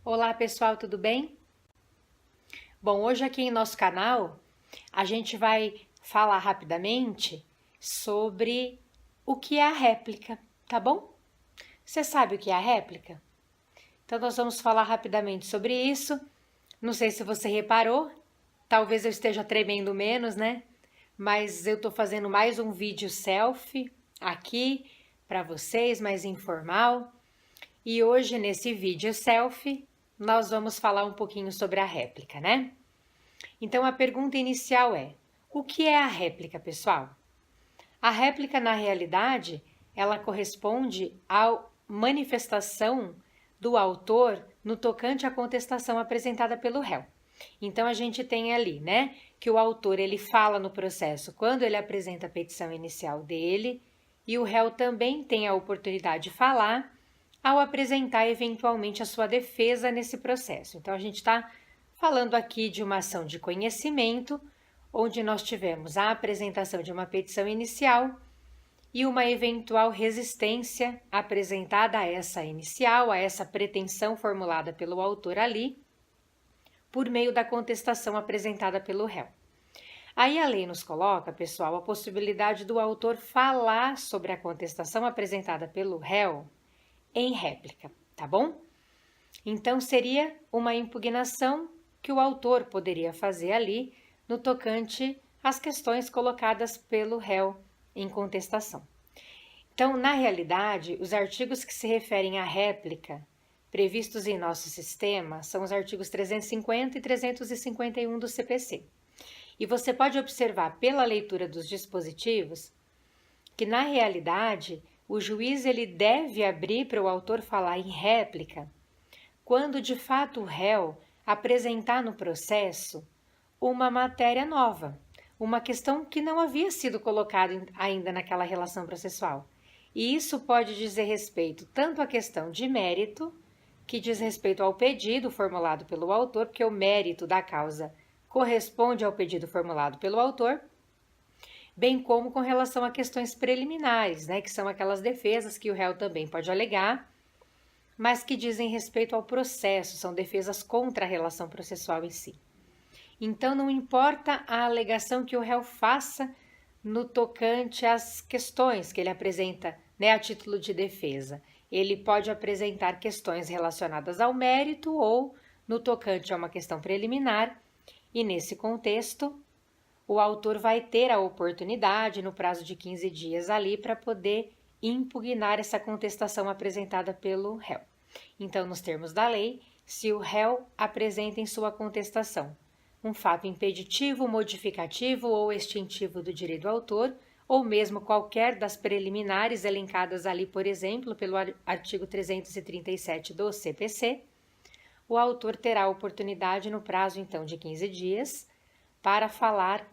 Olá pessoal, tudo bem? Bom, hoje aqui em nosso canal a gente vai falar rapidamente sobre o que é a réplica, tá bom? Você sabe o que é a réplica? Então nós vamos falar rapidamente sobre isso. Não sei se você reparou, talvez eu esteja tremendo menos, né? Mas eu tô fazendo mais um vídeo selfie aqui para vocês, mais informal. E hoje nesse vídeo selfie nós vamos falar um pouquinho sobre a réplica, né? Então a pergunta inicial é: o que é a réplica, pessoal? A réplica, na realidade, ela corresponde à manifestação do autor no tocante à contestação apresentada pelo réu. Então a gente tem ali, né, que o autor ele fala no processo quando ele apresenta a petição inicial dele, e o réu também tem a oportunidade de falar ao apresentar eventualmente a sua defesa nesse processo. Então a gente está falando aqui de uma ação de conhecimento, onde nós tivemos a apresentação de uma petição inicial e uma eventual resistência apresentada a essa inicial, a essa pretensão formulada pelo autor ali, por meio da contestação apresentada pelo réu. Aí a lei nos coloca, pessoal, a possibilidade do autor falar sobre a contestação apresentada pelo réu em réplica, tá bom? Então seria uma impugnação que o autor poderia fazer ali no tocante às questões colocadas pelo réu em contestação. Então, na realidade, os artigos que se referem à réplica previstos em nosso sistema são os artigos 350 e 351 do CPC. E você pode observar pela leitura dos dispositivos que, na realidade, o juiz ele deve abrir para o autor falar em réplica quando de fato o réu apresentar no processo uma matéria nova, uma questão que não havia sido colocada ainda naquela relação processual. E isso pode dizer respeito tanto à questão de mérito, que diz respeito ao pedido formulado pelo autor, porque o mérito da causa corresponde ao pedido formulado pelo autor, bem como com relação a questões preliminares, né, que são aquelas defesas que o réu também pode alegar, mas que dizem respeito ao processo, são defesas contra a relação processual em si. Então, não importa a alegação que o réu faça no tocante às questões que ele apresenta, né, a título de defesa. Ele pode apresentar questões relacionadas ao mérito ou no tocante a uma questão preliminar, e nesse contexto, o autor vai ter a oportunidade, no prazo de 15 dias ali, para poder impugnar essa contestação apresentada pelo réu. Então, nos termos da lei, se o réu apresenta em sua contestação um fato impeditivo, modificativo ou extintivo do direito do autor, ou mesmo qualquer das preliminares elencadas ali, por exemplo, pelo artigo 337 do CPC, o autor terá a oportunidade, no prazo, então, de 15 dias, para falar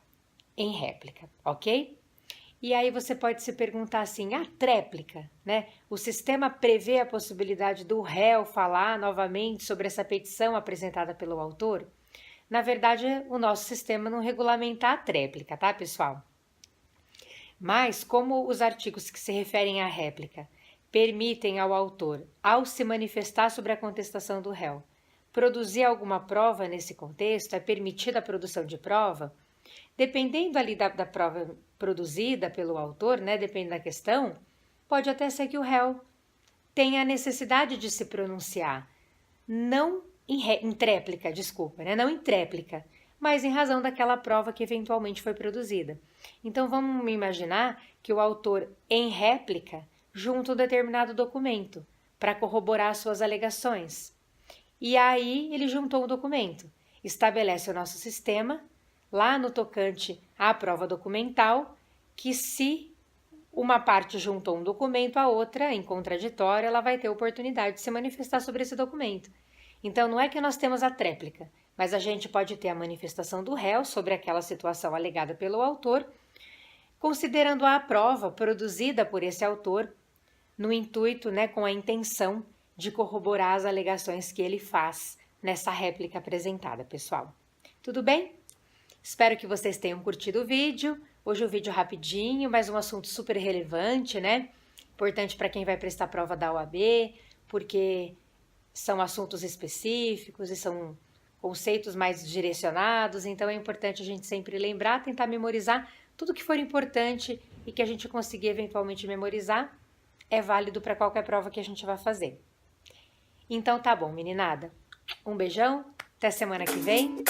em réplica, ok? E aí você pode se perguntar assim, a tréplica, né? O sistema prevê a possibilidade do réu falar novamente sobre essa petição apresentada pelo autor? Na verdade, o nosso sistema não regulamenta a tréplica, tá, pessoal? Mas, como os artigos que se referem à réplica permitem ao autor, ao se manifestar sobre a contestação do réu, produzir alguma prova nesse contexto, é permitida a produção de prova, dependendo ali da prova produzida pelo autor, né, dependendo da questão, pode até ser que o réu tenha a necessidade de se pronunciar, não em tréplica, desculpa, né, não em tréplica, mas em razão daquela prova que eventualmente foi produzida. Então vamos imaginar que o autor, em réplica, junta um determinado documento para corroborar suas alegações. E aí ele juntou um documento, estabelece o nosso sistema, lá no tocante à prova documental, que se uma parte juntou um documento, a outra, em contraditório, ela vai ter oportunidade de se manifestar sobre esse documento. Então, não é que nós temos a tréplica, mas a gente pode ter a manifestação do réu sobre aquela situação alegada pelo autor, considerando a prova produzida por esse autor no intuito, com a intenção de corroborar as alegações que ele faz nessa réplica apresentada, pessoal. Tudo bem? Espero que vocês tenham curtido o vídeo. Hoje o vídeo rapidinho, mas um assunto super relevante, Importante para quem vai prestar prova da OAB, porque são assuntos específicos e são conceitos mais direcionados, então é importante a gente sempre lembrar, tentar memorizar tudo que for importante e que a gente conseguir eventualmente memorizar, é válido para qualquer prova que a gente vai fazer. Então tá bom, meninada. Um beijão, até semana que vem.